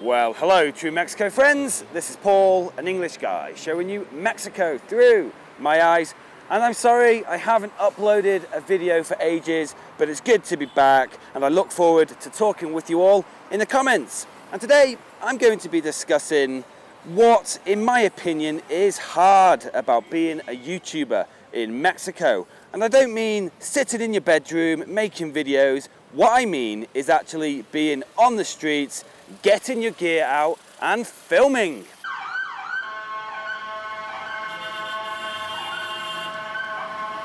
Well, hello True Mexico friends, this is Paul, an English guy, showing you Mexico through my eyes. And I'm sorry I haven't uploaded a video for ages, but it's good to be back and I look forward to talking with you all in the comments. And today I'm going to be discussing what, in my opinion, is hard about being a YouTuber in Mexico. And I don't mean sitting in your bedroom making videos. What I mean is actually being on the streets, getting your gear out and filming.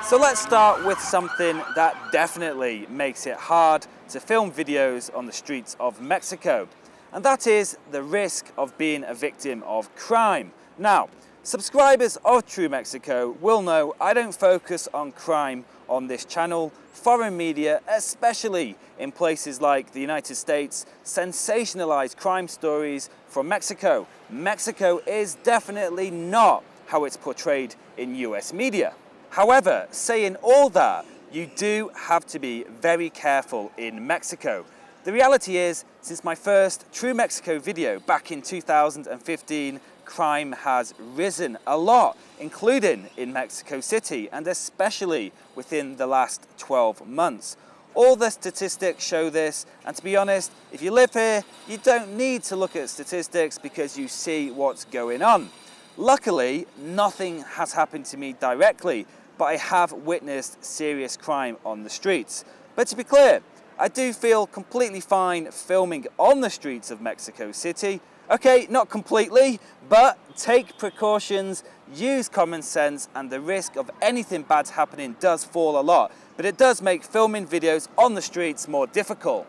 So let's start with something that definitely makes it hard to film videos on the streets of Mexico, and that is the risk of being a victim of crime. Now, subscribers of True Mexico will know I don't focus on crime on this channel. Foreign media, especially in places like the United States, sensationalize crime stories from Mexico. Mexico is definitely not how it's portrayed in US media. However, saying all that, you do have to be very careful in Mexico. The reality is, since my first True Mexico video back in 2015, crime has risen a lot, including in Mexico City and especially within the last 12 months. All the statistics show this, and to be honest, if you live here, you don't need to look at statistics because you see what's going on. Luckily, nothing has happened to me directly, but I have witnessed serious crime on the streets. But to be clear, I do feel completely fine filming on the streets of Mexico City. Okay, not completely, but take precautions, use common sense, and the risk of anything bad happening does fall a lot. But it does make filming videos on the streets more difficult.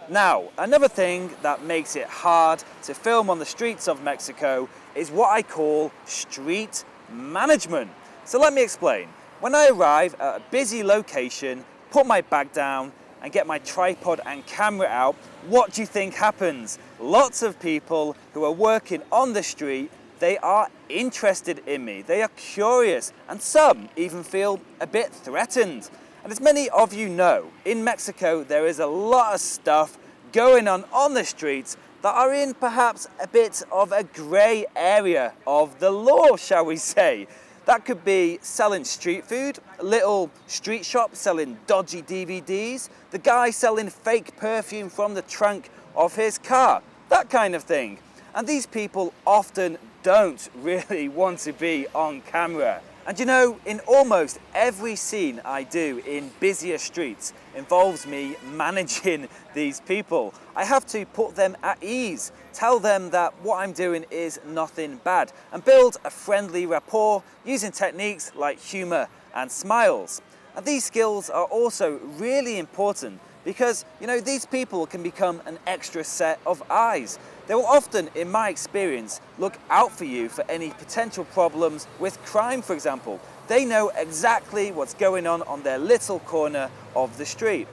Now, another thing that makes it hard to film on the streets of Mexico is what I call street management. So let me explain. When I arrive at a busy location, put my bag down and get my tripod and camera out, what do you think happens? Lots of people who are working on the street, they are interested in me, they are curious, and some even feel a bit threatened. And as many of you know, in Mexico there is a lot of stuff going on the streets that are in perhaps a bit of a grey area of the law, shall we say. That could be selling street food, a little street shop selling dodgy DVDs, the guy selling fake perfume from the trunk of his car, that kind of thing. And these people often don't really want to be on camera. And you know, in almost every scene I do in busier streets involves me managing these people. I have to put them at ease, tell them that what I'm doing is nothing bad, and build a friendly rapport using techniques like humor and smiles. And these skills are also really important because, you know, these people can become an extra set of eyes. They will often, in my experience, look out for you for any potential problems with crime, for example. They know exactly what's going on their little corner of the street.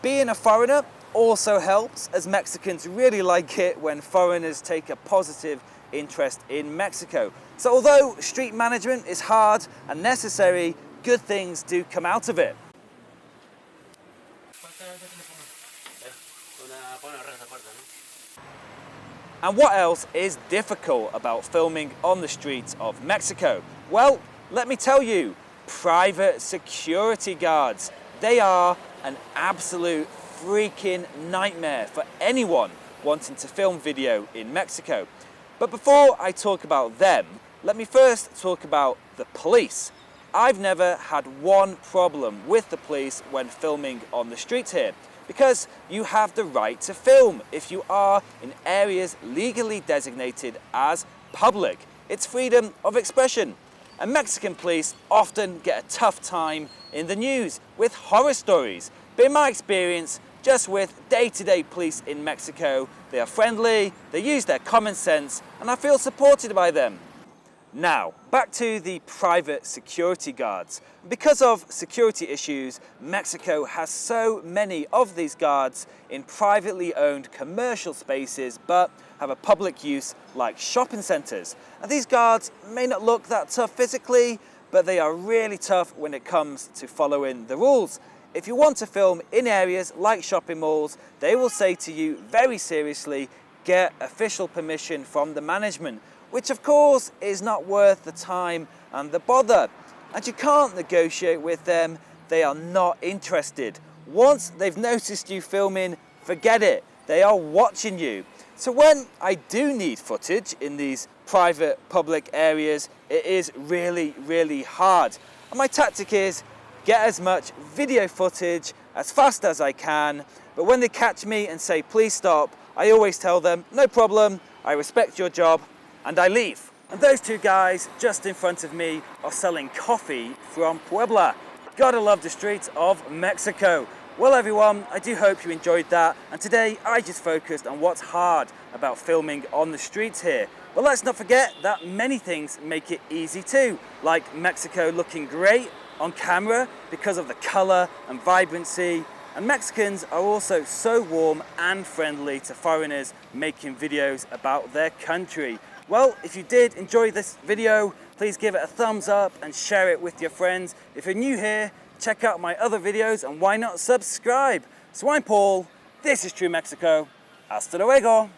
Being a foreigner also helps, as Mexicans really like it when foreigners take a positive interest in Mexico. So although street management is hard and necessary, good things do come out of it. And what else is difficult about filming on the streets of Mexico? Well, let me tell you, private security guards. They are an absolute freaking nightmare for anyone wanting to film video in Mexico. But before I talk about them, let me first talk about the police. I've never had one problem with the police when filming on the streets here, because you have the right to film if you are in areas legally designated as public. It's freedom of expression. And Mexican police often get a tough time in the news with horror stories. But in my experience, just with day-to-day police in Mexico, they are friendly, they use their common sense, and I feel supported by them. Now, back to the private security guards. Because of security issues, Mexico has so many of these guards in privately owned commercial spaces, but have a public use like shopping centres. And these guards may not look that tough physically, but they are really tough when it comes to following the rules. If you want to film in areas like shopping malls, they will say to you very seriously, get official permission from the management, which of course is not worth the time and the bother. And you can't negotiate with them, they are not interested. Once they've noticed you filming, forget it, they are watching you. So when I do need footage in these private public areas, it is really hard. And my tactic is get as much video footage as fast as I can, but when they catch me and say please stop, I always tell them no problem, I respect your job, and I leave. And those two guys just in front of me are selling coffee from Puebla. Gotta love the streets of Mexico. Well everyone, I do hope you enjoyed that, and today I just focused on what's hard about filming on the streets here. But let's not forget that many things make it easy too, like Mexico looking great on camera because of the color and vibrancy, and Mexicans are also so warm and friendly to foreigners making videos about their country. Well, if you did enjoy this video, please give it a thumbs up and share it with your friends. If you're new here, check out my other videos and why not subscribe? So I'm Paul, this is True Mexico. Hasta luego.